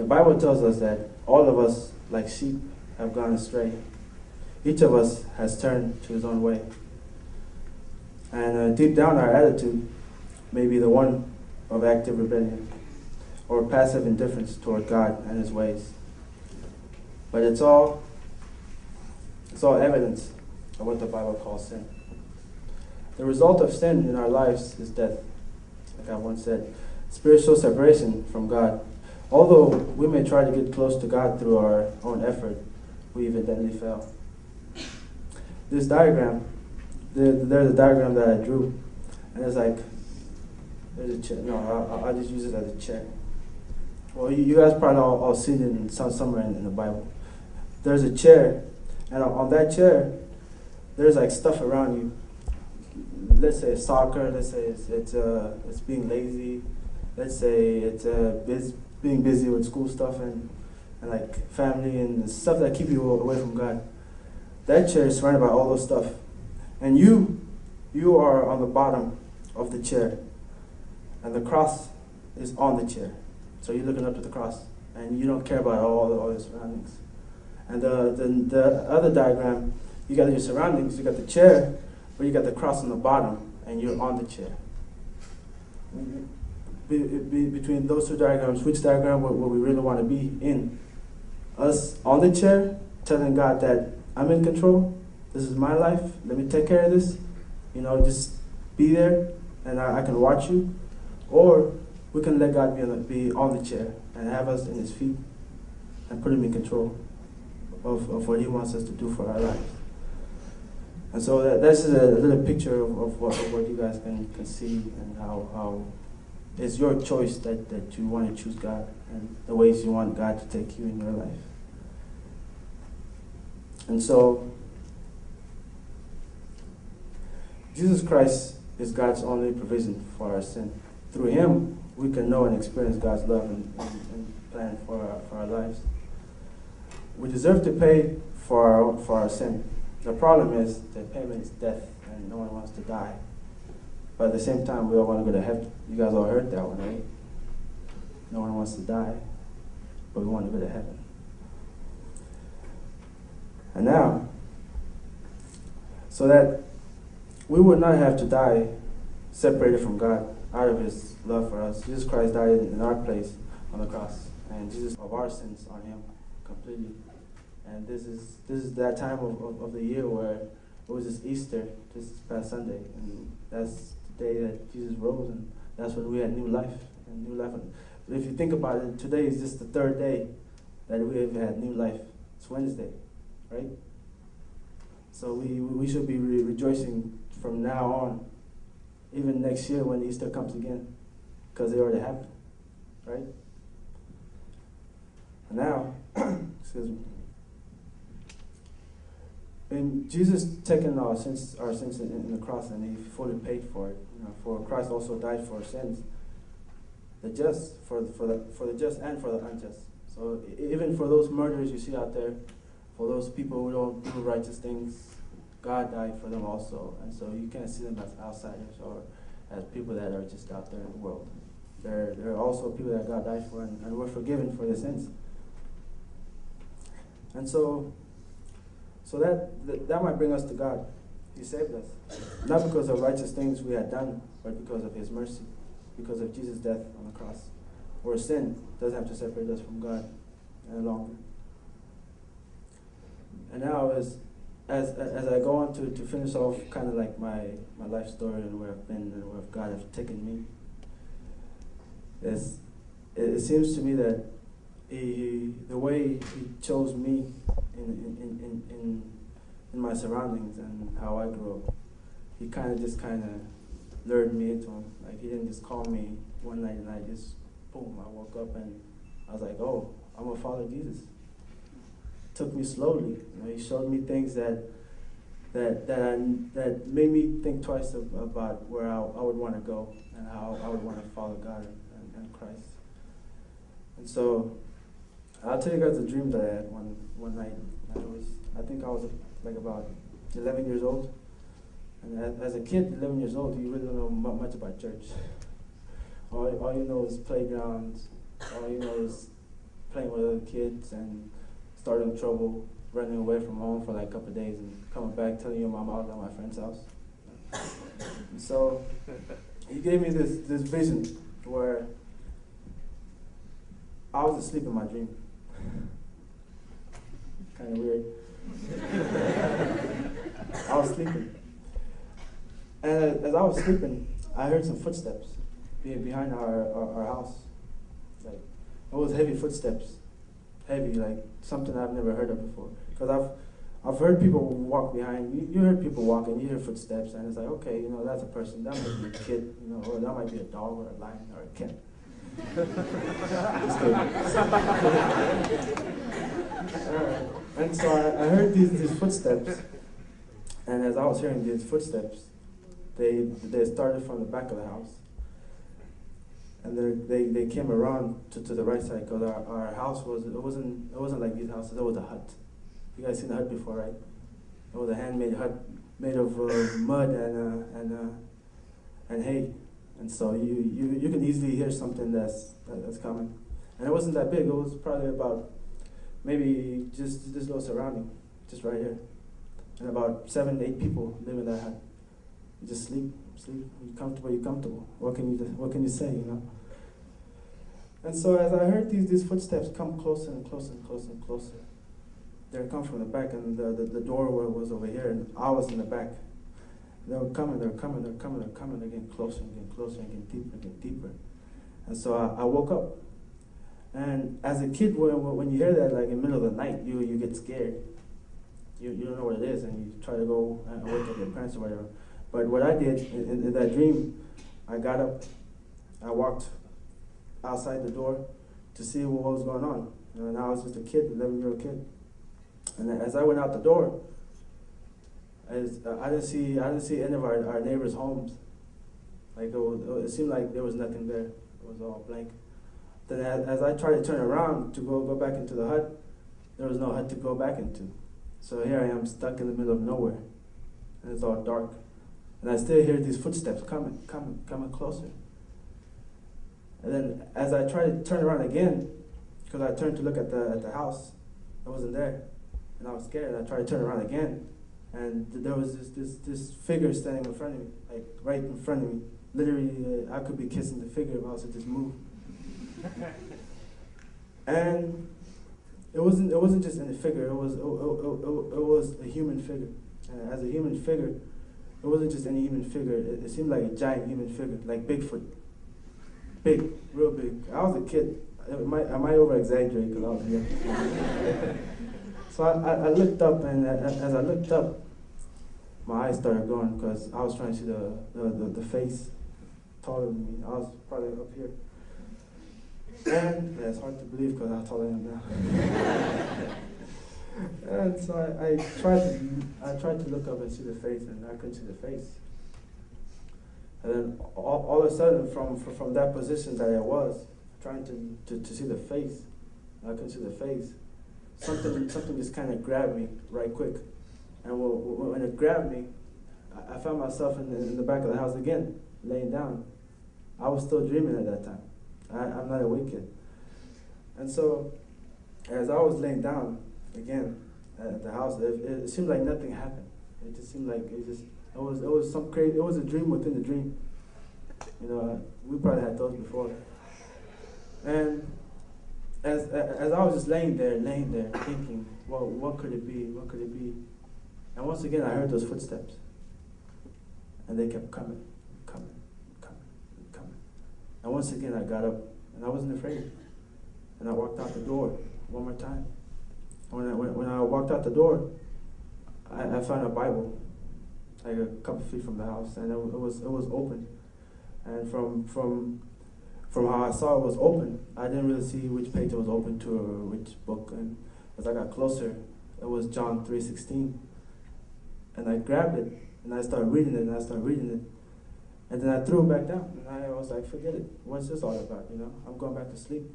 The Bible tells us that all of us, like sheep, have gone astray. Each of us has turned to his own way. And deep down, our attitude may be the one of active rebellion or passive indifference toward God and his ways. But it's all evidence of what the Bible calls sin. The result of sin in our lives is death. Like I once said, spiritual separation from God. Although we may try to get close to God through our own effort, we evidently fail. This diagram, there's a diagram that I drew, and it's like, there's a chair. No, I'll just use it as a chair. Well, you guys probably all seen it somewhere in the Bible. There's a chair, and on that chair, there's like stuff around you. Let's say it's soccer. Let's say it's being lazy. Let's say it's being busy with school stuff and like family and stuff that keep you away from God. That chair is surrounded by all those stuff, and you are on the bottom of the chair, and the cross is on the chair. So you're looking up to the cross, and you don't care about all the surroundings. And the other diagram, you got your surroundings, you got the chair, but you got the cross on the bottom, and you're on the chair. Between those two diagrams, which diagram would we really want to be in? Us on the chair, telling God that I'm in control, this is my life, let me take care of this, just be there, and I can watch you. Or we can let God be on the chair and have us in his feet and put him in control of what he wants us to do for our lives. And so that's just a little picture of what you guys can see, and how it's your choice that you want to choose God and the ways you want God to take you in your life. And so Jesus Christ is God's only provision for our sin. Through him, we can know and experience God's love and plan for our lives. We deserve to pay for our sin. The problem is the payment is death, and no one wants to die. But at the same time, we all want to go to heaven. You guys all heard that one, right? No one wants to die, but we want to go to heaven. And now, so that we would not have to die separated from God out of his love for us, Jesus Christ died in our place on the cross, and Jesus of our sins on him completely. And this is that time of the year where it was this Easter, this past Sunday, and that's the day that Jesus rose, and that's when we had new life. But if you think about it, today is just the third day that we have had new life. It's Wednesday, right? So we should be rejoicing from now on, even next year when Easter comes again, because it already happened, right? And now, excuse me. And Jesus taking our sins in the cross, and he fully paid for it. For Christ also died for our sins, the just for the just and for the unjust. So even for those murderers you see out there, for those people who don't do righteous things, God died for them also. And so you can't see them as outsiders or as people that are just out there in the world. They're also people that God died for, and we're forgiven for their sins. And so that might bring us to God. He saved us. Not because of righteous things we had done, but because of his mercy, because of Jesus' death on the cross. Where sin doesn't have to separate us from God any longer. And now as I go on to finish off kind of like my life story and where I've been and where God has taken me, it seems to me that the way he chose me in my surroundings and how I grew up, he kind of lured me into him. Like, he didn't just call me one night and I just, boom, I woke up and I was like, oh, I'm gonna follow Jesus. It took me slowly. He showed me things that made me think twice about where I would want to go and how I would want to follow God and Christ. And so I'll tell you guys a dream that I had one night. I think I was like about 11 years old. And as a kid, 11 years old, you really don't know much about church. All you know is playgrounds. All you know is playing with other kids and starting trouble, running away from home for like a couple of days and coming back telling your mom I was at my friend's house. So he gave me this vision where I was asleep in my dream. Kind of weird. I was sleeping. And as I was sleeping, I heard some footsteps behind our house. Like, it was heavy footsteps. Heavy, like something I've never heard of before. Because I've heard people walk behind. You heard people walking, you hear footsteps, and it's like, okay, that's a person. That might be a kid, or that might be a dog or a lion or a cat. Just kidding. And so I heard these footsteps, and as I was hearing these footsteps, they started from the back of the house, and they came around to the right side, because our house wasn't like these houses. It was a hut. You guys seen the hut before, right? It was a handmade hut made of mud and hay, and so you can easily hear something that's coming. And it wasn't that big. It was probably about maybe just this little surrounding, just right here, and about 7 to 8 people live in that hut. You just sleep. You're comfortable. What can you say, And so as I heard these footsteps come closer and closer and closer and closer, they come from the back, and the door was over here, and I was in the back. They were coming, they're getting closer and getting closer and getting deeper and getting deeper. And so I woke up. And as a kid, when you hear that, like in the middle of the night, you get scared. You don't know what it is, and you try to go and wake up your parents or whatever. But what I did in that dream, I got up, I walked outside the door to see what was going on. And I was just a kid, 11-year-old kid. And as I went out the door, I didn't see any of our neighbors' homes. Like it seemed like there was nothing there. It was all blank. Then as I tried to turn around to go back into the hut, there was no hut to go back into. So here I am stuck in the middle of nowhere, and it's all dark. And I still hear these footsteps coming closer. And then as I tried to turn around again, because I turned to look at the house, it wasn't there. And I was scared, and I tried to turn around again. And there was this figure standing in front of me, like right in front of me. Literally, I could be kissing the figure if I was to just move. And it wasn't just any figure. It was a human figure. And as a human figure, it wasn't just any human figure. It seemed like a giant human figure, like Bigfoot. Big, real big. I was a kid. I might over exaggerate because I was young. So I looked up, and as I looked up, my eyes started going because I was trying to see the face taller than me. I was probably up here. And it's hard to believe because how tall I am now. And so I tried to look up and see the face, and I couldn't see the face. And then all of a sudden, from that position that I was trying to see the face, I couldn't see the face. Something just kind of grabbed me right quick, and when it grabbed me, I found myself in the back of the house again, laying down. I was still dreaming at that time. I'm not awake yet. And so, as I was laying down again at the house, it seemed like nothing happened. It just seemed like it was some crazy. It was a dream within a dream. We probably had those before. And as I was just laying there thinking, well, what could it be? What could it be? And once again, I heard those footsteps, and they kept coming. And once again, I got up, and I wasn't afraid. And I walked out the door one more time. When I walked out the door, I found a Bible, like a couple feet from the house, and it was open. And from how I saw it was open, I didn't really see which page it was open to or which book. And as I got closer, it was John 3:16. And I grabbed it, and I started reading it, And then I threw it back down, and I was like, forget it. What's this all about, I'm going back to sleep.